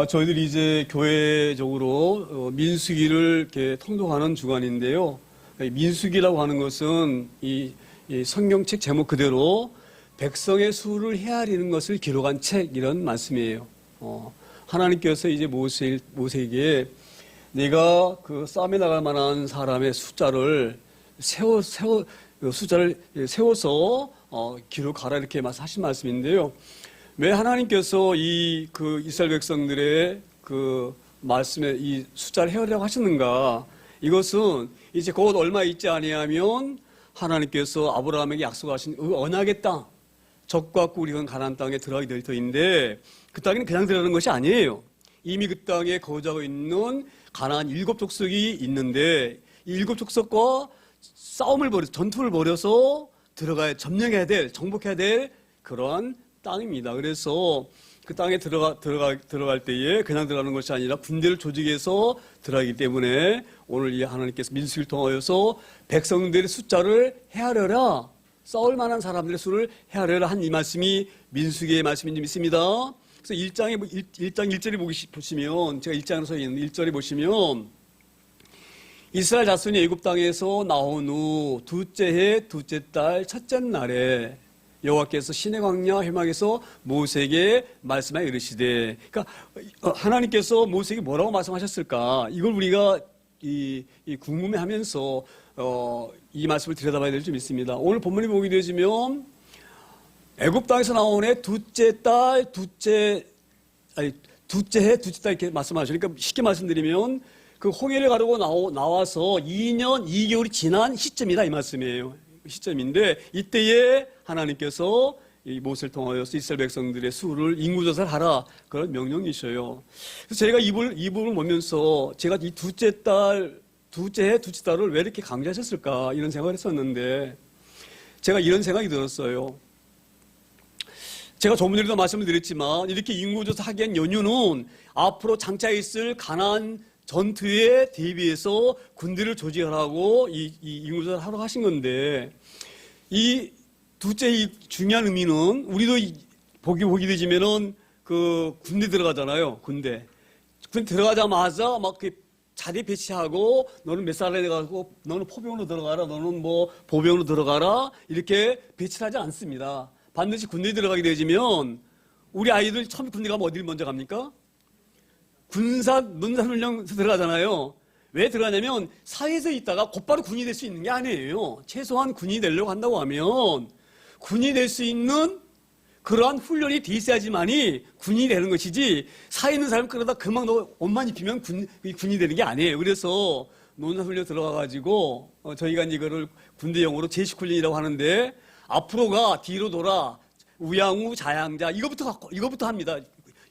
저희들이 이제 교회적으로 민수기를 이렇게 통독하는 주간인데요. 민수기라고 하는 것은 이 성경책 제목 그대로 백성의 수를 헤아리는 것을 기록한 책 이런 말씀이에요. 하나님께서 이제 모세에게 네가 그 싸움에 나갈 만한 사람의 숫자를 세워서 기록하라 이렇게 하신 말씀인데요. 왜 하나님께서 그 이스라엘 백성들의 그 말씀에 이 숫자를 헤아리라고 하셨는가? 이것은 이제 곧 얼마 있지 아니하면 하나님께서 아브라함에게 약속하신 언약의 땅, 적과 꿀이 흐른 가나안 땅에 들어가게 될 터인데 그 땅에는 그냥 들어가는 것이 아니에요. 이미 그 땅에 거주하고 있는 가나안 7족속이 있는데 이 7족속과 전투를 벌여서 점령해야 될, 정복해야 될 그러한 땅입니다. 그래서 그 땅에 들어갈 때에 그냥 들어가는 것이 아니라 군대를 조직해서 들어가기 때문에 오늘 이 하나님께서 민수기를 통하여서 백성들의 숫자를 헤아려라, 싸울 만한 사람들의 수를 헤아려라 한 이 말씀이 민수기의 말씀인지 믿습니다. 그래서 1장 1절에 보시면 제가 1장으로 서 있는 1절에 보시면 이스라엘 자손이 애굽 땅에서 나온 후 둘째 해 둘째 달 첫째 날에 여호와께서 시내 광야 회막에서 모세에게 말씀하여 이르시되, 그러니까 하나님께서 모세에게 뭐라고 말씀하셨을까? 이걸 우리가 궁금해하면서 이 말씀을 들여다봐야 될 점 있습니다. 오늘 본문이 보게 되시면 애굽 땅에서 나온 해 둘째 해 둘째 달 이렇게 말씀하시죠. 그러니까 쉽게 말씀드리면 그 홍해를 가르고 나와서 2년 2개월이 지난 시점이다 이 말씀이에요. 시점인데 이때에 하나님께서 이 모세를 통하여서 이스라엘 백성들의 수를 인구조사를 하라 그런 명령이셔요. 그래서 제가 이 부분을 보면서 제가 이 둘째 달을 왜 이렇게 강조하셨을까 이런 생각을 했었는데 제가 이런 생각이 들었어요. 제가 조문에도 말씀을 드렸지만 이렇게 인구조사 하기 위한 연유는 앞으로 장차 있을 가나안 전투에 대비해서 군대를 조직하라고 이 인구조사를 하라고 하신 건데 이 둘째 중요한 의미는 우리도 보기 되지면은 그 군대 들어가잖아요. 군대 들어가자마자 막 자리 배치하고 너는 몇 살에 가고 너는 포병으로 들어가라, 너는 뭐 보병으로 들어가라 이렇게 배치를 하지 않습니다. 반드시 군대에 들어가게 되지면 우리 아이들 처음 군대 가면 어디를 먼저 갑니까? 논산훈련소 들어가잖아요. 왜 들어가냐면 사회에서 있다가 곧바로 군인이 될 수 있는 게 아니에요. 최소한 군인이 되려고 한다고 하면 군인이 될 수 있는 그러한 훈련이 돼 있어야지만이 군인이 되는 것이지 사회에 있는 사람 끌어다 금방 너 옷만 입히면 군인이 되는 게 아니에요. 그래서 논산훈련 들어가가지고 저희가 이거를 군대 용어로 제식훈련이라고 하는데 앞으로 가, 뒤로 돌아, 우양우, 자양자 이거부터 합니다.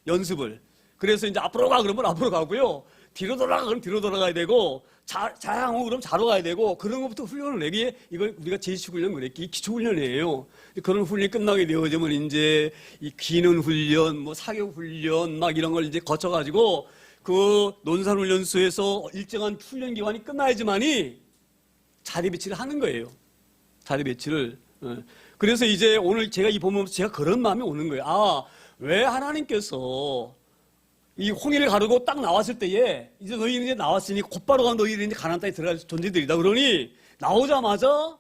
연습을. 그래서 이제 앞으로 가 그러면 앞으로 가고요. 뒤로 돌아가 그러면 뒤로 돌아가야 되고 자양호 그러면 자로 가야 되고 그런 것부터 훈련을 내기에 이걸 우리가 제식훈련 그랬기 기초훈련이에요. 그런 훈련이 끝나게 되어지면 이제 이 기능 훈련, 뭐 사격 훈련 막 이런 걸 이제 거쳐가지고 그 논산훈련소에서 일정한 훈련 기간이 끝나야지만이 자리 배치를 하는 거예요. 자리 배치를. 그래서 이제 오늘 제가 이 보면서 제가 그런 마음이 오는 거예요. 왜 하나님께서 이 홍해를 가르고 딱 나왔을 때에 이제 너희는 이제 나왔으니 곧바로 가 너희들이 이제 가나안 땅에 들어갈 존재들이다. 그러니 나오자마자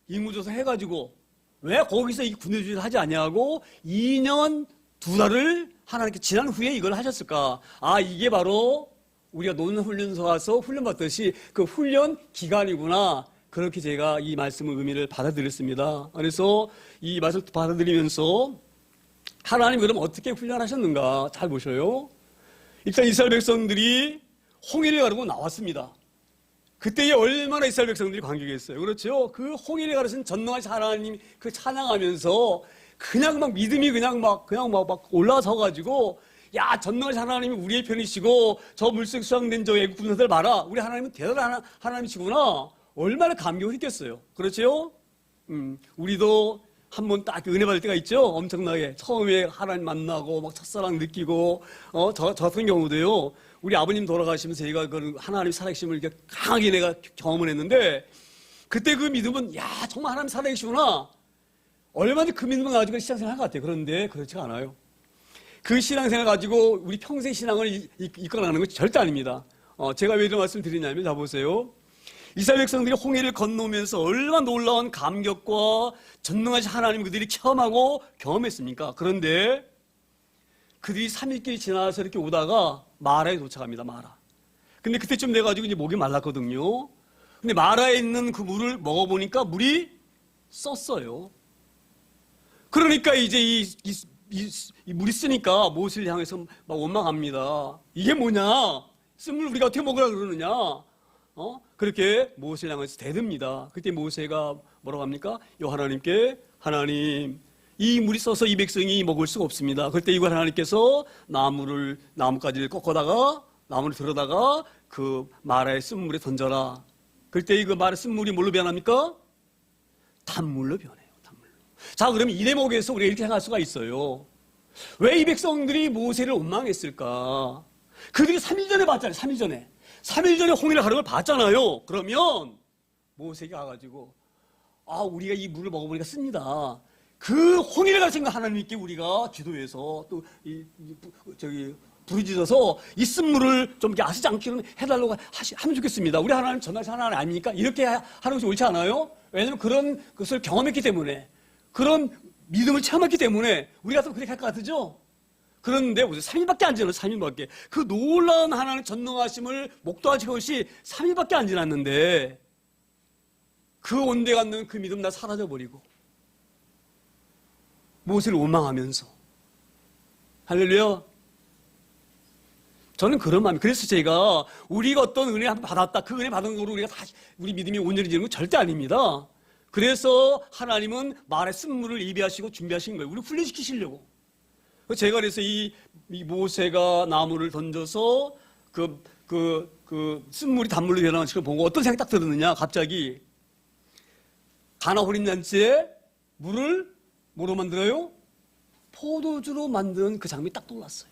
인구조사 해가지고 왜 거기서 이 군대주의를 하지 아니하고 2년 2달을 하나님께 지난 후에 이걸 하셨을까? 이게 바로 우리가 논훈련소 가서 훈련받듯이 그 훈련 기간이구나. 그렇게 제가 이 말씀의 의미를 받아들였습니다. 그래서 이 말씀을 받아들이면서 하나님 그럼 어떻게 훈련하셨는가 잘 보셔요. 일단 이스라엘 백성들이 홍해를 가르고 나왔습니다. 그때에 얼마나 이스라엘 백성들이 감격했어요. 그렇죠? 그 홍해를 가르신 전능하신 하나님 그 찬양하면서 그냥 막 믿음이 그냥 막 올라서 가지고 야 전능하신 하나님이 우리의 편이시고 저 물속 수양된 저 애국 군사들 봐라. 우리 하나님은 대단한 하나님이시구나. 얼마나 감격을 했겠어요. 그렇죠? 우리도 한번 딱 은혜 받을 때가 있죠? 엄청나게. 처음에 하나님 만나고, 막 첫사랑 느끼고, 저 같은 경우도요, 우리 아버님 돌아가시면서 제가 그 하나님 살아계심을 이렇게 강하게 내가 경험을 했는데, 그때 그 믿음은, 정말 하나님 살아계시구나. 얼마든지 그 믿음을 가지고 시작생활 할 것 같아요. 그런데 그렇지 않아요. 그 신앙생활 가지고 우리 평생 신앙을 이끌어가는 것이 절대 아닙니다. 제가 왜 이런 말씀을 드리냐면, 자 보세요. 이스라엘 백성들이 홍해를 건너오면서 얼마나 놀라운 감격과 전능하신 하나님 그들이 체험하고 경험했습니까? 그런데 그들이 3일길 지나서 이렇게 오다가 마라에 도착합니다. 마라. 근데 그때쯤 돼가지고 이제 목이 말랐거든요. 근데 마라에 있는 그 물을 먹어보니까 물이 썼어요. 그러니까 이제 이 물이 쓰니까 모세를 향해서 막 원망합니다. 이게 뭐냐? 쓴 물 우리가 어떻게 먹으라 그러느냐? 그렇게 모세를 향해서 대듭니다. 그때 모세가 뭐라고 합니까? 하나님께, 하나님, 이 물이 써서 이 백성이 먹을 수가 없습니다. 그때 이걸 하나님께서 나무가지를 꺾어다가 나무를 들어다가 그 마라의 쓴물에 던져라. 그때 이거 마라의 쓴물이 뭘로 변합니까? 단물로 변해요. 단물로. 자, 그러면 이 대목에서 우리가 이렇게 생각할 수가 있어요. 왜 이 백성들이 모세를 원망했을까? 그들이 3일 전에 봤잖아요. 3일 전에. 3일 전에 홍해를 가는 걸 봤잖아요. 그러면 모세가 가가지고 우리가 이 물을 먹어보니까 씁니다. 그 홍해를 갈 생각 하나님께 우리가 기도해서 또 부르짖어서 이 쓴물을 좀 야시지 않기는 해달라고 하면 좋겠습니다. 우리 하나님 전하신 하나님 아닙니까? 이렇게 하는 것이 옳지 않아요? 왜냐하면 그런 것을 경험했기 때문에, 그런 믿음을 체험했기 때문에 우리가 또 그렇게 할 것 같으죠? 그런데 무슨 3일밖에 안 지났어요. 3일밖에. 그 놀라운 하나님의 전능하심을 목도하신 것이 3일밖에 안 지났는데 그 온데 갖는 그 믿음 다 사라져버리고 모세를 원망하면서. 할렐루야. 저는 그런 마음이. 그래서 제가 우리가 어떤 은혜 받았다, 그 은혜 받은 거로 우리가 다시 우리 믿음이 온전해지는 건 절대 아닙니다. 그래서 하나님은 말의 쓴물을 예비하시고 준비하신 거예요. 우리 훈련시키시려고. 제가 그래서 이 모세가 나무를 던져서 그 쓴물이 단물로 변하는 것을 보고 어떤 생각이 딱 들었느냐, 갑자기. 가나 혼인잔치에 물을 뭐로 만들어요? 포도주로 만든 그 장면이 딱 떠올랐어요.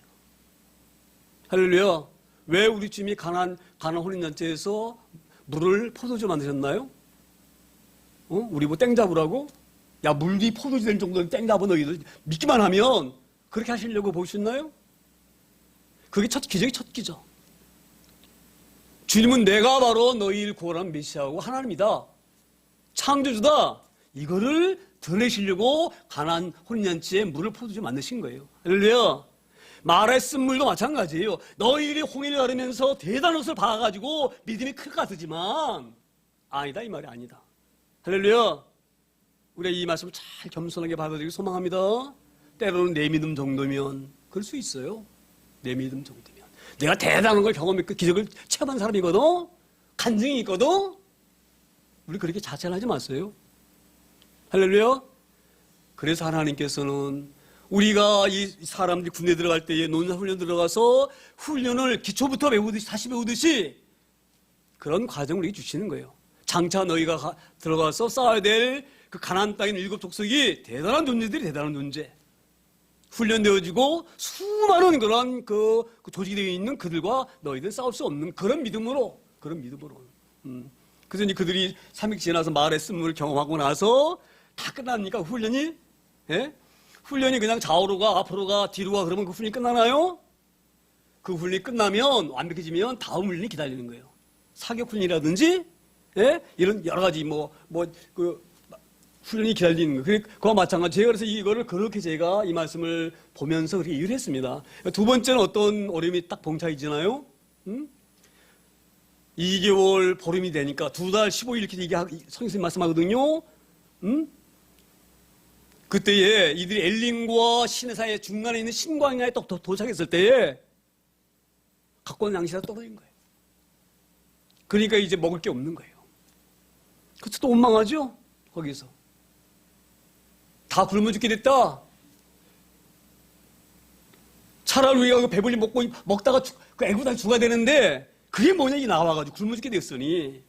할렐루야. 왜 우리 주님이 가나 혼인잔치에서 물을 포도주로 만드셨나요? 우리 뭐 땡 잡으라고? 야, 물이 포도주 될 정도는 땡 잡아 너희들 믿기만 하면 그렇게 하시려고 보셨나요? 그게 기적이 첫 기적. 주님은 내가 바로 너희를 구원한 메시아고 하나님이다. 창조주다. 이거를 드러내시려고 가나안 혼인잔치에 물을 포도주 만드신 거예요. 할렐루야. 마라의 쓴물도 마찬가지예요. 너희들이 홍해를 가르면서 대단한 것을 봐가지고 믿음이 클 것 같지만 아니다, 이 말이 아니다. 할렐루야. 우리가 이 말씀을 잘 겸손하게 받아들이고 소망합니다. 때로는 내 믿음 정도면 그럴 수 있어요. 내 믿음 정도면. 내가 대단한 걸 경험했고 기적을 체험한 사람이거든. 간증이 있거든. 우리 그렇게 자책하지 마세요. 할렐루야. 그래서 하나님께서는 우리가 이 사람들이 군대 들어갈 때에 논사훈련 들어가서 훈련을 기초부터 배우듯이 다시 배우듯이 그런 과정을 우리에게 주시는 거예요. 장차 너희가 들어가서 싸워야 될 그 가나안 땅에 있는 7 족속이 대단한 존재들이 대단한 존재. 훈련되어지고 수많은 그런 그 조직이 되어 있는 그들과 너희들 싸울 수 없는 그런 믿음으로. 그래서 이제 그들이 3일 지나서 마을의 쓴물을 경험하고 나서 다 끝납니까? 훈련이? 예? 훈련이 그냥 좌우로 가, 앞으로 가, 뒤로 가, 그러면 그 훈련이 끝나나요? 그 훈련이 끝나면, 완벽해지면 다음 훈련이 기다리는 거예요. 사격 훈련이라든지, 예? 이런 여러 가지 훈련이 기다리는 거예요. 그와 마찬가지. 제가 그래서 이거를 그렇게 제가 이 말씀을 보면서 그렇게 이해를 했습니다. 두 번째는 어떤 어려움이 딱 봉착이잖아요? 2개월 보름이 되니까 2달 15일 이렇게 성경님 말씀하거든요. 그때에 이들이 엘림과 시내사의 중간에 있는 신광야에 또 도착했을 때에 갖고 온 양식이 떨어진 거예요. 그러니까 이제 먹을 게 없는 거예요. 그래서 또 원망하죠? 거기서. 다 굶어 죽게 됐다. 차라리 우리가 배불리 먹다가 애구다 죽어야 되는데 그게 뭐냐, 이 나와가지고 굶어 죽게 됐으니.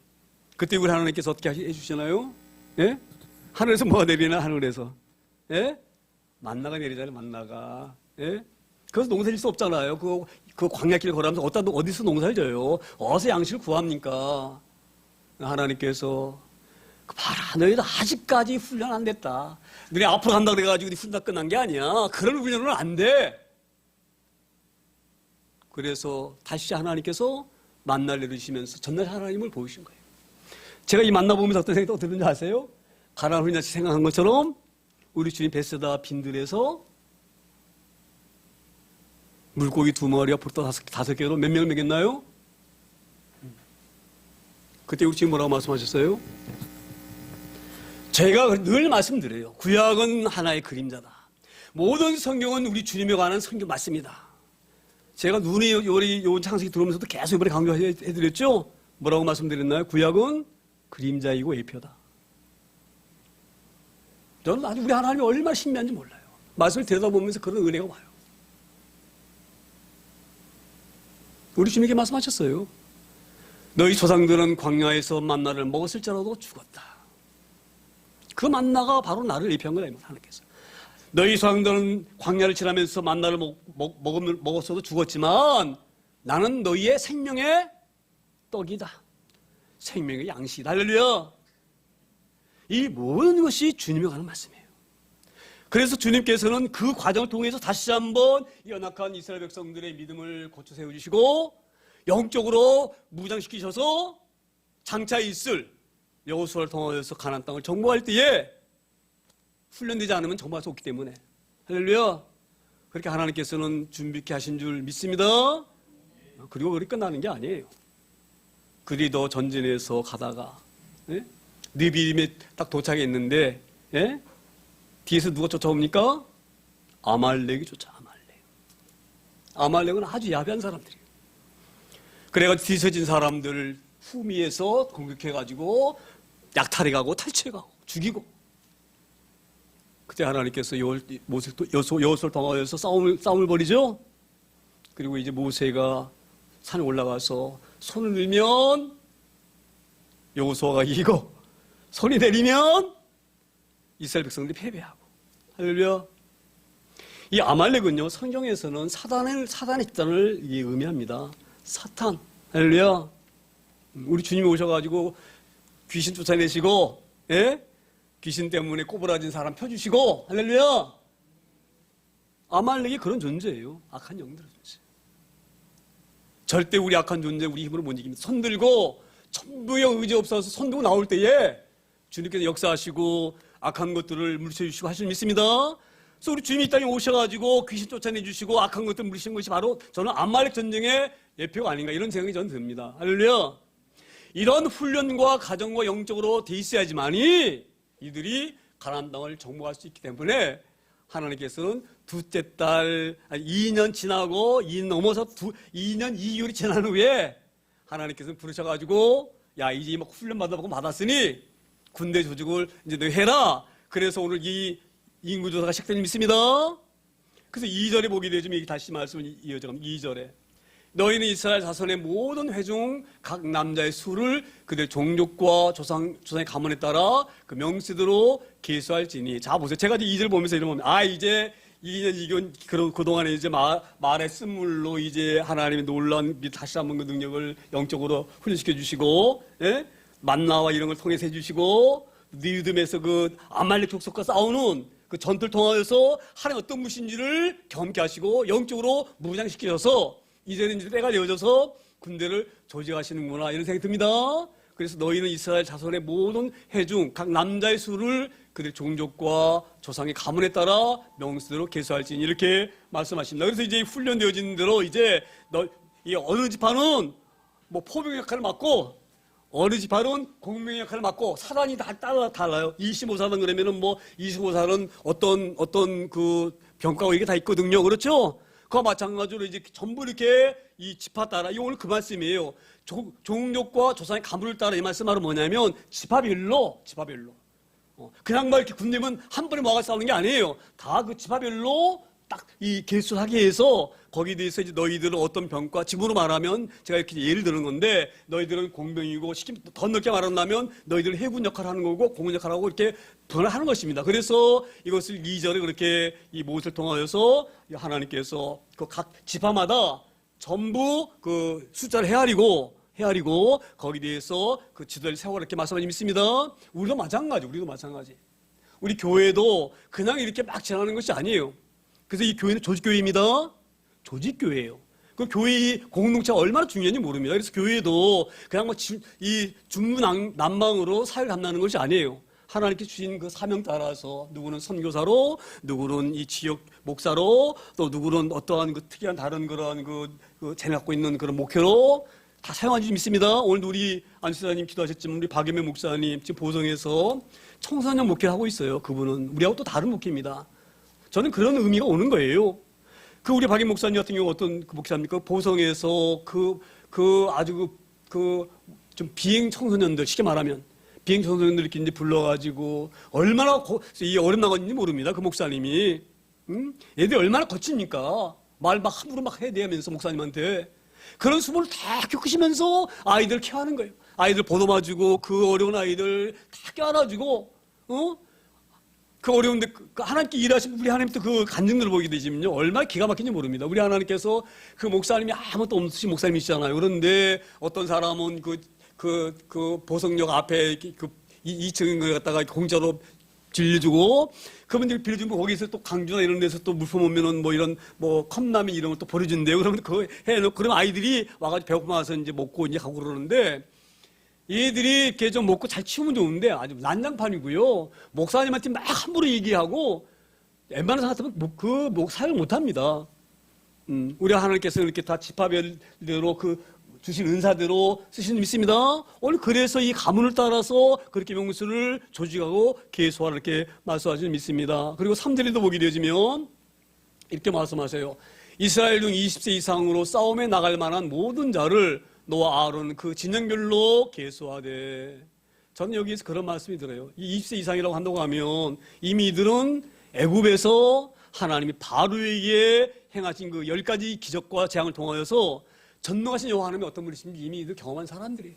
그때 우리 하나님께서 어떻게 해주시나요? 예? 하늘에서 뭐가 내리나, 하늘에서. 예? 만나가 내리잖아요, 만나가. 예? 그래서 농사 질 수 없잖아요. 그 광야길 걸으면서 어디서 농사를 져요? 어디서 양식을 구합니까? 하나님께서 봐라, 너희들 아직까지 훈련 안 됐다. 너희 앞으로 간다 그래가지고 훈련 끝난 게 아니야. 그런 훈련은 안 돼. 그래서 다시 하나님께서 만나를 내리시면서 전날 하나님을 보이신 거예요. 제가 이 만나보면서 어떤 생각이 드는지 아세요? 가나안 홀리같이 생각한 것처럼 우리 주님 베세다 빈들에서 물고기 2마리와 보리떡 5개로 몇 명을 먹였나요? 그때 우리 주님 뭐라고 말씀하셨어요? 제가 늘 말씀드려요. 구약은 하나의 그림자다. 모든 성경은 우리 주님에 관한 성경 맞습니다. 제가 눈이 요 창세기 들어오면서도 계속 이번에 강조해드렸죠? 뭐라고 말씀드렸나요? 구약은 그림자이고 예표다. 저는 아주 우리 하나님이 얼마나 신비한지 몰라요. 말씀을 들여다보면서 그런 은혜가 와요. 우리 주님께 말씀하셨어요. 너희 조상들은 광야에서 만나를 먹었을지라도 죽었다. 그 만나가 바로 나를 예표한 거다. 하나님께서. 너희 조상들은 광야를 지나면서 만나를 먹었어도 죽었지만 나는 너희의 생명의 떡이다. 생명의 양식이다. 할렐루야. 이 모든 것이 주님에 관한 말씀이에요. 그래서 주님께서는 그 과정을 통해서 다시 한번 연약한 이스라엘 백성들의 믿음을 고쳐 세워주시고 영적으로 무장시키셔서 장차 있을 여호수아를 통하여서 가나안 땅을 정복할 때에 훈련되지 않으면 정복할 수 없기 때문에 할렐루야. 그렇게 하나님께서는 준비케 하신 줄 믿습니다. 그리고 그렇게 끝나는 게 아니에요. 그들이 더 전진해서 가다가 느비림에 딱 도착했는데 뒤에서 누가 쫓아옵니까? 아말렉이 아말렉은 아주 야비한 사람들이에요. 그래가지고 뒤처진 사람들을 후미에서 공격해가지고 약탈해가고 탈취해가고 죽이고 그때 하나님께서 여호수아를 통하여서 싸움을 벌이죠. 그리고 이제 모세가 산에 올라가서 손을 들면 여호수아가 이기고 손이 내리면 이스라엘 백성들이 패배하고 할렐루야. 이 아말렉은요 성경에서는 사단의 집단을 의미합니다. 사탄 할렐루야. 우리 주님이 오셔가지고 귀신 쫓아내시고 귀신 때문에 꼬부라진 사람 펴주시고 할렐루야. 아말렉이 그런 존재예요. 악한 영들의 존재. 절대 우리 악한 존재 우리 힘으로 못 이깁니다. 손 들고 전부의 의지 없어서 손 들고 나올 때에 주님께서 역사하시고 악한 것들을 물리쳐주시고 하실 믿습니다. 그래서 우리 주님이 이 땅에 오셔가지고 귀신 쫓아내주시고 악한 것들을 물리치는 것이 바로 저는 아말렉 전쟁의 예표가 아닌가 이런 생각이 저는 듭니다. 할렐루야. 이런 훈련과 가정과 영적으로 돼 있어야지만이 이들이 가나안 땅을 정복할 수 있기 때문에 하나님께서는 둘째 달 2년 지나고 2년 넘어서 2년 2개월이 지난 후에 하나님께서는 부르셔가지고 야 이제 막 훈련 받았으니 군대 조직을 이제 너 해라. 그래서 오늘 이 인구조사가 시작된 믿습니다. 그래서 2절에 보게 되죠. 다시 말씀을 이어져가면 2절에 너희는 이스라엘 자손의 모든 회중 각 남자의 수를 그들 종족과 조상의 가문에 따라 그 명시대로 계수할지니. 자 보세요. 제가 이제 2절 보면서 이러면 이제 2년 2개월 그동안에 이제 말의 쓴물로 이제 하나님의 놀라운 다시 한번 그 능력을 영적으로 훈련시켜 주시고 만나와 이런 걸 통해서 해주시고 니드움에서 그 아말렉 족속과 싸우는 그 전투를 통하여서 하나님 어떤 분이신지를 경험케 하시고 영적으로 무장시키셔서 이제는 이제 때가 되어져서 군대를 조직하시는구나 이런 생각이 듭니다. 그래서 너희는 이스라엘 자손의 모든 회중 각 남자의 수를 그들 종족과 조상의 가문에 따라 명수대로 계수할지니 이렇게 말씀하십니다. 그래서 이제 훈련되어진 대로 이제 이 어느 지파는 뭐 포병 역할을 맡고 어느 지파는 공명의 역할을 맡고 사단이 다 달라요. 25사단 그러면은 뭐 25사단은 어떤 그 병과가 이게 다 있거든요. 그렇죠? 그와 마찬가지로 이제 전부 이렇게 이 지파 따라, 이 오늘 그 말씀이에요. 종족과 조상의 가문을 따라 이 말씀하는 뭐냐면 지파별로. 그냥 막 이렇게 군대면 한 번에 모아서 싸우는 게 아니에요. 다 그 지파별로 딱 이 계수하게 해서 거기에 대해서 이제 너희들은 어떤 병과 지금으로 말하면 제가 이렇게 예를 드는 건데 너희들은 공병이고 더 넓게 말한다면 너희들은 해군 역할을 하는 거고 공군 역할을 하고 이렇게 변화하는 것입니다. 그래서 이것을 2절에 그렇게 이 모세를 통하여서 하나님께서 그 각 지파마다 전부 그 숫자를 헤아리고 거기에 대해서 그 지도를 세우고 이렇게 말씀하시 믿습니다. 우리도 마찬가지. 우리 교회도 그냥 이렇게 막 지나가는 것이 아니에요. 그래서 이 교회는 조직교회입니다. 조직교회예요. 그 교회의 공동체가 얼마나 중요한지 모릅니다. 그래서 교회도 그냥 뭐 이 중구난방으로 사회를 감당하는 것이 아니에요. 하나님께 주신 그 사명 따라서 누구는 선교사로, 누구는 이 지역 목사로, 또 누구는 어떠한 그 특이한 다른 그런 그 재능 갖고 있는 그런 목회로 다 사용하는 줄 믿습니다. 오늘도 우리 안수사님 기도하셨지만 우리 박예매 목사님 지금 보성에서 청소년 목회를 하고 있어요. 그분은 우리하고 또 다른 목회입니다. 저는 그런 의미가 오는 거예요. 그 우리 박예매 목사님 같은 경우 어떤 그 목사입니까? 보성에서 아주 좀 비행 청소년들 쉽게 말하면 비행 청소년들 이렇게 이제 불러가지고 얼마나 이 어렵 나갔는지 모릅니다. 그 목사님이 얘들이 얼마나 거칩니까? 말 막 함부로 막 해대면서 목사님한테 그런 수모를 다 겪으시면서 아이들 케어하는 거예요. 아이들 보듬어주고 그 어려운 아이들 다 껴안아주고 그 어려운데 하나님께 일하시면 우리 하나님도 그 간증들을 보게 되시면요 얼마나 기가 막힌지 모릅니다. 우리 하나님께서 그 목사님이 아무것도 없으신 목사님이시잖아요. 그런데 어떤 사람은 그 보성역 앞에 그 2층인 걸 갖다가 공짜로 빌려주고 그분들 빌려주면 거기서 또 강주나 이런 데서 또 물품 오면은 뭐 이런 뭐 컵라면 이런 걸 또 버려준대요. 그러면 그거 해놓고 그러면 아이들이 와가지고 배고파 와서 이제 먹고 이제 가고 그러는데 얘들이 이렇게 좀 먹고 잘 치우면 좋은데 아주 난장판이고요. 목사님한테 막 함부로 얘기하고 웬만한 사람 같으면 사용 못 합니다. 우리 하나님께서 이렇게 다 지파별대로 주신 은사대로 쓰시는 줄 믿습니다. 오늘 그래서 이 가문을 따라서 그렇게 명수를 조직하고 계수하라 이렇게 말씀하시는 줄 믿습니다. 그리고 3절에도 보게 되어지면 이렇게 말씀하세요. 이스라엘 중 20세 이상으로 싸움에 나갈 만한 모든 자를 너와 아론 그 진영별로 계수하되. 저는 여기에서 그런 말씀이 들어요. 이 20세 이상이라고 한다고 하면 이미 이들은 애굽에서 하나님이 바로에게 행하신 그 10가지 기적과 재앙을 통하여서 전능하신 여호와 하나님이 어떤 분이신지 이미 이들 경험한 사람들이에요.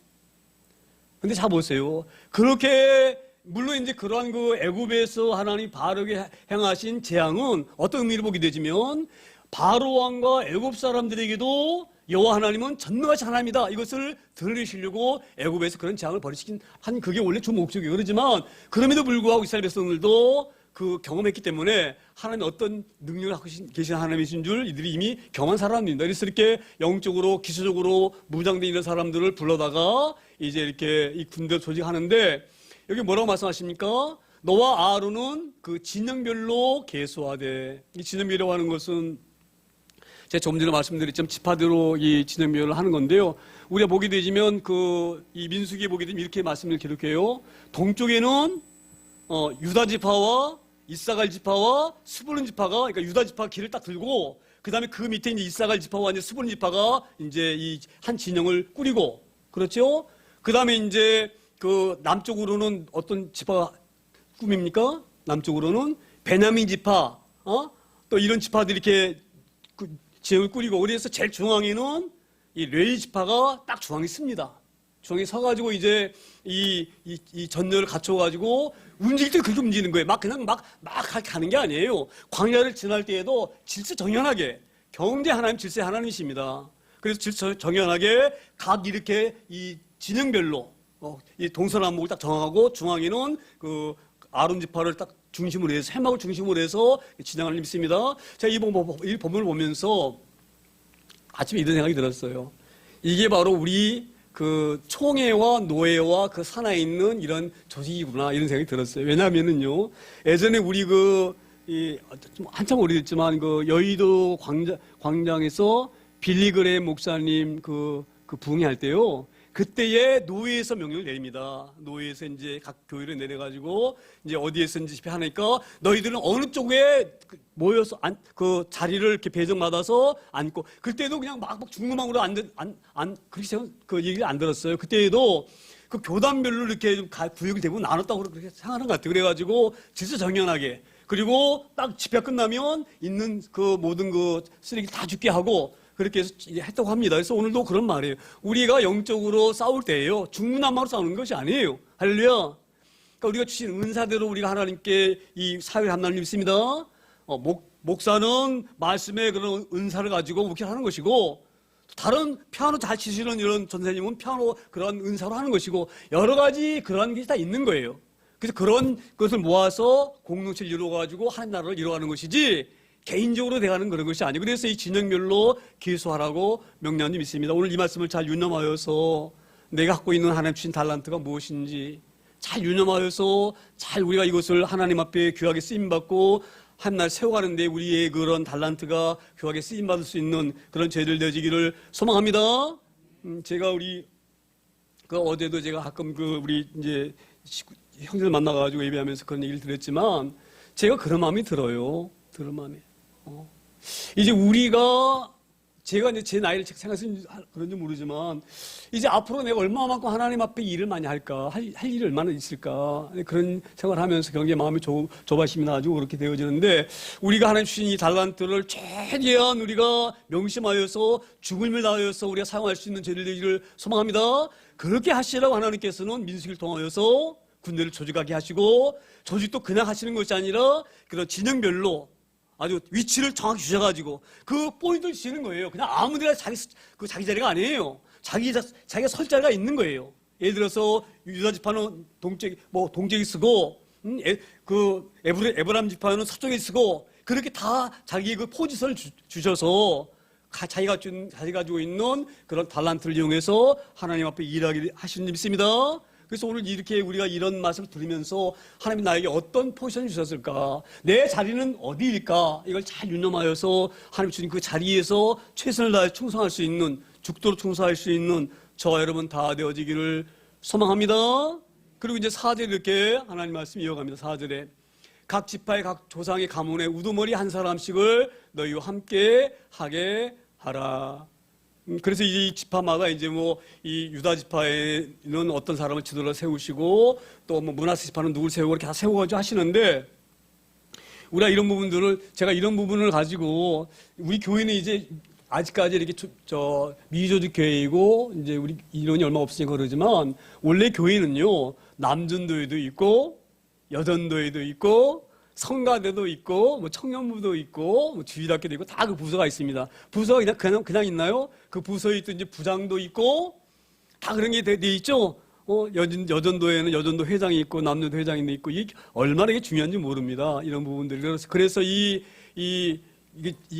근데 잘 보세요. 그렇게 물론 이제 그러한 그 애굽에서 하나님이 바로에게 행하신 재앙은 어떤 의미를 보게 되지만 바로 왕과 애굽 사람들에게도 여호와 하나님은 전능하신 하나님이다. 이것을 드러내시려고 애굽에서 그런 재앙을 벌이시킨 한 그게 원래 주 목적이에요. 그러지만 그럼에도 불구하고 이스라엘 백성들도 그 경험했기 때문에 하나님이 어떤 능력을 갖고 계신 하나님이신 줄 이들이 이미 경험한 사람입니다. 그래서 이렇게 영적으로 기술적으로 무장된 이런 사람들을 불러다가 이제 이렇게 이 군대를 조직하는데 여기 뭐라고 말씀하십니까? 너와 아론은 그 진영별로 계수하되. 이 진영별이라고 하는 것은 제가 조금 전에 말씀드렸지만 지파대로 이 진영별을 하는 건데요. 우리가 보게 되지만 이 민수기에 보게 되면 이렇게 말씀을 기록해요. 동쪽에는 유다 지파와 이사갈 지파와 스불론 지파가 그러니까 유다 지파 길을 딱 들고 그다음에 그 밑에 이제 이사갈 지파와 이제 스불론 지파가 이제 이 한 진영을 꾸리고 그렇죠? 그다음에 이제 그 남쪽으로는 어떤 지파가 꾸밉니까? 남쪽으로는 베냐민 지파, 또 이런 지파들이 이렇게 지역을 꾸리고 그래서 제일 중앙에는 이 레위 지파가 딱 중앙에 씁니다. 중앙에 서가지고 이제 이 전열을 갖춰가지고 움직일 때 그렇게 움직이는 거예요. 그냥 막 가는 게 아니에요. 광야를 지날 때에도 질서정연하게 경제 하나님 질서 하나님이십니다. 그래서 질서정연하게 각 이렇게 이 진영별로 이 동서남북을 딱 정하고 중앙에는 그 아론 지파를 딱 중심으로 해서 해막을 중심으로 해서 진행하는 믿습니다. 제가 이 본문을 보면서 아침에 이런 생각이 들었어요. 이게 바로 우리 그 총회와 노예와 그 산하에 있는 이런 조직이구나 이런 생각이 들었어요. 왜냐하면은요 예전에 우리 좀 한참 오래됐지만 그 여의도 광장에서 빌리그레 목사님 그 부흥할 때요. 그때에 노예에서 명령을 내립니다. 노예에서 이제 각 교회를 내려가지고 이제 어디에서인지 집회하니까 너희들은 어느 쪽에 모여서 그 자리를 이렇게 배정받아서 앉고 그때도 그냥 막 중구망으로 그렇게 그 얘기를 안 들었어요. 그때에도 그 교단별로 이렇게 좀 구역을 대부분 나눴다고 그렇게 생각하는 것 같아요. 그래가지고 질서정연하게 그리고 딱 집회 끝나면 있는 그 모든 그 쓰레기 다 죽게 하고 그렇게 해서 했다고 합니다. 그래서 오늘도 그런 말이에요. 우리가 영적으로 싸울 때예요. 중구난방으로 싸우는 것이 아니에요. 할렐루야. 그러니까 우리가 주신 은사대로 우리가 하나님께 이 사회를 하나님 믿습니다. 목사는 말씀의 그런 은사를 가지고 목회를 하는 것이고 다른 피아노 잘 치시는 이런 전사님은 피아노 그런 은사로 하는 것이고 여러 가지 그런 게 다 있는 거예요. 그래서 그런 것을 모아서 공동체를 이루어가지고 하나님 나라를 이루어가는 것이지 개인적으로 대하는 그런 것이 아니고, 그래서 이 진영별로 계수하라고 명령한 점 있습니다. 오늘 이 말씀을 잘 유념하여서 내가 갖고 있는 하나님 주신 달란트가 무엇인지 잘 유념하여서 잘 우리가 이것을 하나님 앞에 귀하게 쓰임받고 한 날 세워가는데 우리의 그런 달란트가 귀하게 쓰임받을 수 있는 그런 죄들 되어지기를 소망합니다. 제가 우리 어제도 제가 가끔 우리 이제 형제들 만나가지고 예배하면서 그런 얘기를 드렸지만 제가 그런 마음이 들어요. 그런 마음이. 이제 우리가 제가 이제 제 나이를 생각해서 그런지 모르지만 이제 앞으로 내가 얼마만큼 하나님 앞에 일을 많이 할까, 할 일이 얼마나 있을까, 그런 생각을 하면서 경제 마음이 좁아심이 나가지고 그렇게 되어지는데, 우리가 하나님 주신 이 달란트를 최대한 우리가 명심하여서 죽음을 다하여서 우리가 사용할 수 있는 죄를 되기를 소망합니다. 그렇게 하시라고 하나님께서는 민수기를 통하여서 군대를 조직하게 하시고, 조직도 그냥 하시는 것이 아니라 그런 진영별로 아주 위치를 정확히 주셔가지고 그 포인트를 지는 거예요. 그냥 아무데나 자기 자리가 아니에요. 자기가 설 자리가 있는 거예요. 예를 들어서 유다 지파는 동쪽에 쓰고, 에브람 지파는 서쪽에 쓰고, 그렇게 다 자기의 그 포지션을 주셔서 자기가 가지고 있는 그런 달란트를 이용해서 하나님 앞에 일하게 하시는 줄 믿습니다. 그래서 오늘 이렇게 우리가 이런 말씀을 들으면서 하나님이 나에게 어떤 포지션을 주셨을까? 내 자리는 어디일까? 이걸 잘 유념하여서 하나님 주신 그 자리에서 최선을 다해 충성할 수 있는, 죽도록 충성할 수 있는 저와 여러분 다 되어지기를 소망합니다. 그리고 이제 4절에 이렇게 하나님 말씀이 이어갑니다. 4절에 각 지파의 각 조상의 가문에 우두머리 한 사람씩을 너희와 함께 하게 하라. 그래서 이 지파마다 이제 이 유다 지파에는 어떤 사람을 지도로 세우시고 또 므낫세 지파는 누굴 세우고 이렇게 다 세워가지고 하시는데, 우리가 이런 부분들을, 제가 이런 부분을 가지고 우리 교회는 이제 아직까지 이렇게 미조직 교회이고 이제 우리 인원이 얼마 없으니까 그러지만, 원래 교회는요 남전도회도 있고 여전도회도 있고 성가대도 있고 청년부도 있고 주일학교도 있고 다 그 부서가 있습니다. 부서가 그냥 있나요? 그 부서에 있던 이제 부장도 있고 다 그런 게 돼 있죠. 여전도에는 여전도 회장이 있고 남전도 회장이 있고, 이게 얼마나 이게 중요한지 모릅니다. 이런 부분들이. 그래서 이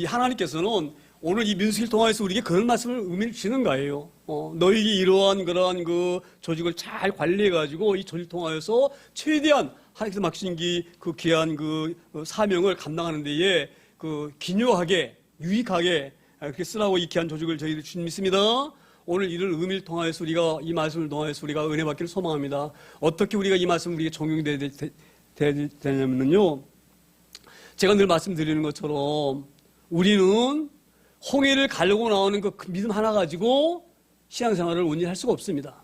하나님께서는 오늘 이 민수기를 통해서 우리에게 그런 말씀을 의미를 주시는 거예요. 너희에게 이러한 그러한 그 조직을 잘 관리해가지고 이 조직을 통하여서 최대한 하나님께서 맡기신 그 귀한 그 사명을 감당하는 데에 기묘하게, 유익하게 그렇게 쓰라고 이 귀한 조직을 저희들 주님 믿습니다. 오늘 이를 의미를 통하여서 우리가 이 말씀을 통하여서 우리가 은혜 받기를 소망합니다. 어떻게 우리가 이 말씀을 우리에게 적용이 되냐면요, 제가 늘 말씀드리는 것처럼 우리는 홍해를 가려고 나오는 그 믿음 하나 가지고 신앙생활을 온전히 할 수가 없습니다.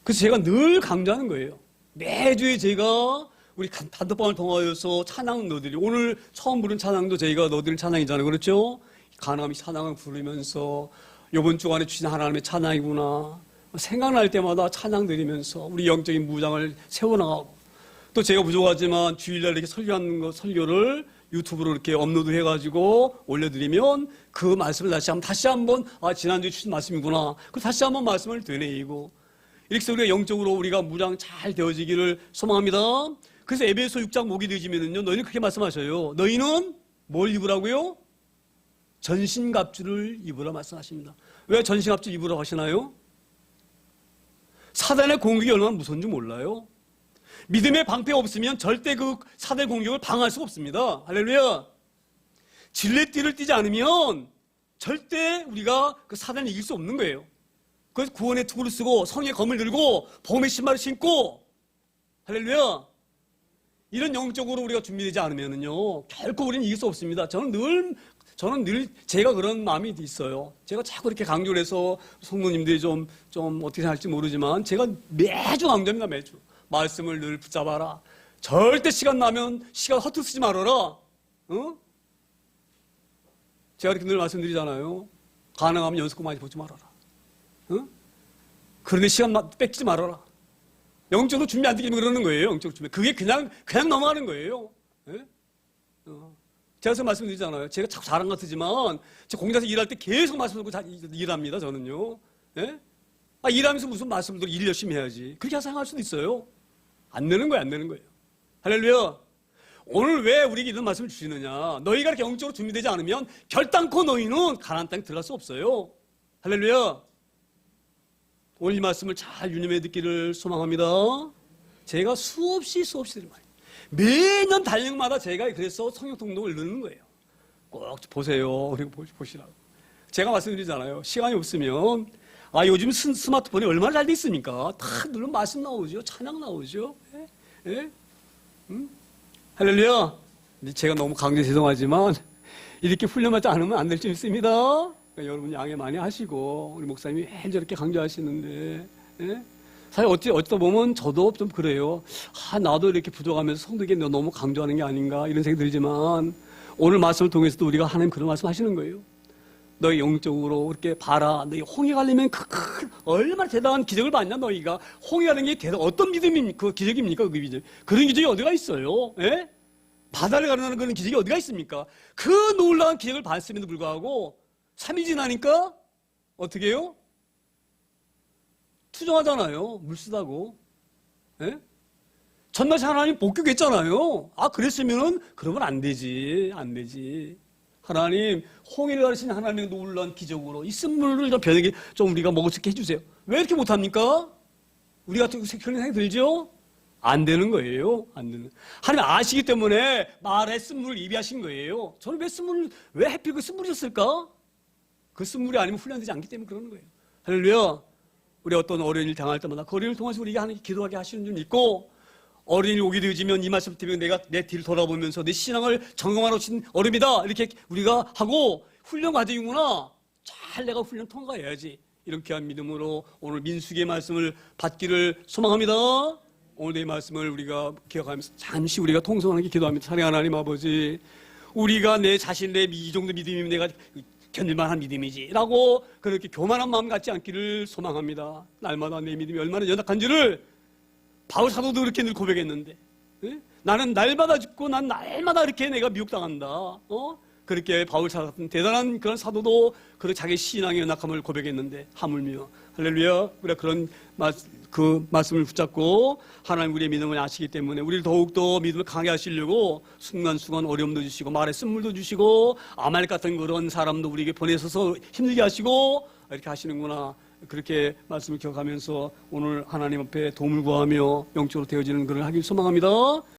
그래서 제가 늘 강조하는 거예요. 매주에 제가 우리 단톡방을 통하여서 찬양 너들이, 오늘 처음 부른 찬양도 저희가 너들 찬양이잖아요. 그렇죠? 가나미 찬양을 부르면서 이번 주간에 주신 하나님의 찬양이구나 생각날 때마다 찬양 드리면서 우리 영적인 무장을 세워나가고, 또 제가 부족하지만 주일날 이렇게 설교하는 설교를 유튜브로 이렇게 업로드 해가지고 올려드리면 그 말씀을 다시 한번 지난주에 주신 말씀이구나, 그 다시 한번 말씀을 되뇌이고, 이렇게 해서 우리가 영적으로 우리가 무장 잘 되어지기를 소망합니다. 그래서 에베소 6장 목이 되어지면은요, 너희는 그렇게 말씀하셔요. 너희는 뭘 입으라고요? 전신갑주를 입으라 말씀하십니다. 왜 전신갑주 입으라고 하시나요? 사단의 공격이 얼마나 무서운지 몰라요? 믿음의 방패가 없으면 절대 그 사단의 공격을 방어할 수가 없습니다. 할렐루야. 질레띠를 띠지 않으면 절대 우리가 그 사단을 이길 수 없는 거예요. 그래서 구원의 투구를 쓰고 성의 검을 들고 복음의 신발을 신고, 할렐루야, 이런 영적으로 우리가 준비되지 않으면요 결코 우리는 이길 수 없습니다. 저는 늘 제가 그런 마음이 있어요. 제가 자꾸 이렇게 강조를 해서 성도님들이 좀 어떻게 생각할지 모르지만 제가 매주 강조합니다. 매주 말씀을 늘 붙잡아라. 절대 시간 나면 시간 허투루 쓰지 말아라. 제가 이렇게 늘 말씀드리잖아요. 가능하면 연습 많이 보지 말아라. 그런데 시간 뺏기지 말아라. 영적으로 준비 안 되기는 그러는 거예요. 영적으로 준비. 그게 그냥 넘어가는 거예요. 예? 제가 그래서 말씀드리잖아요. 제가 자꾸 자랑 같지만 제 공장에서 일할 때 계속 말씀 듣고 일합니다. 저는요. 예? 일하면서 무슨 말씀 듣고 일 열심히 해야지. 그렇게 생각할 수도 있어요. 안 되는 거예요. 안 되는 거예요. 할렐루야. 오늘 왜 우리에게 이런 말씀을 주시느냐? 너희가 이렇게 영적으로 준비되지 않으면 결단코 너희는 가나안 땅에 들어갈 수 없어요. 할렐루야. 오늘 이 말씀을 잘 유념해 듣기를 소망합니다. 제가 수없이 드린 말이에요. 매년 달력마다 제가 그래서 성경 통독을 읽는 거예요. 꼭 보세요. 그리고 보시라고. 제가 말씀드리잖아요. 시간이 없으면 요즘 스마트폰이 얼마나 잘 돼 있습니까? 다 누르면 말씀 나오죠. 찬양 나오죠. 예? 예? 할렐루야. 제가 너무 강조 죄송하지만 이렇게 훈련하지 않으면 안 될 점 있습니다. 그러니까 여러분 양해 많이 하시고 우리 목사님이 왜 저렇게 강조하시는데 예? 사실 어쩌다 보면 저도 좀 그래요. 나도 이렇게 부족하면서 성도에게 너무 강조하는 게 아닌가 이런 생각이 들지만 오늘 말씀을 통해서도 우리가 하나님 그런 말씀 하시는 거예요. 너희 영적으로 이렇게 봐라. 너희 홍해 가려면 얼마나 대단한 기적을 받냐 너희가. 홍해 가는 게 어떤 믿음입니까? 그 기적입니까? 그 기적. 그런 기적이 어디가 있어요? 예? 바다를 가르는 그런 기적이 어디가 있습니까? 그 놀라운 기적을 받았음에도 불구하고 3일 지나니까 어떻게 해요? 투정하잖아요. 물 쓰다고. 예? 전날 하나님 복귀했잖아요. 그랬으면은 그러면 안 되지. 하나님, 홍해를 가르치는 하나님의 놀라운 기적으로 이 쓴물을 좀 변하게 좀 우리가 먹을 수 있게 해주세요. 왜 이렇게 못합니까? 우리 같은 그런 생각이 들죠? 안 되는 거예요. 안 되는. 하나님 아시기 때문에 말에 쓴물을 예비하신 거예요. 저는 왜 하필 그 쓴물이 었을까? 그 쓴물이 아니면 훈련되지 않기 때문에 그러는 거예요. 할렐루야. 우리 어떤 어려운 일 당할 때마다 그 어려운 일 통해서 우리가 하나님 기도하게 하시는 줄 믿고 어린이 오게 되어지면 이 말씀 때문에 내가 내 뒤를 돌아보면서 내 신앙을 점검하러 오신 어른이다 이렇게 우리가 하고 훈련 과정이구나. 잘 내가 훈련 통과해야지. 이렇게 한 믿음으로 오늘 민수기의 말씀을 받기를 소망합니다. 오늘의 말씀을 우리가 기억하면서 잠시 우리가 통성하게 기도합니다. 사랑하는 하나님 아버지, 우리가 내 자신 이 정도 믿음이면 내가 견딜만한 믿음이지 라고 그렇게 교만한 마음 갖지 않기를 소망합니다. 날마다 내 믿음이 얼마나 연약한지를 바울 사도도 그렇게 늘 고백했는데 나는 날마다 죽고 난 날마다 이렇게 내가 미혹당한다. 그렇게 바울 사도 같은 대단한 그런 사도도 그 자기 신앙의 연약함을 고백했는데 하물며 할렐루야. 우리가 그런 그 말씀을 붙잡고 하나님 우리의 믿음을 아시기 때문에 우리를 더욱더 믿음을 강하게 하시려고 순간순간 어려움도 주시고 말에 쓴물도 주시고 아말렉 같은 그런 사람도 우리에게 보내셔서 힘들게 하시고 이렇게 하시는구나. 그렇게 말씀을 기억하면서 오늘 하나님 앞에 도움을 구하며 영적으로 되어지는 그를 하길 소망합니다.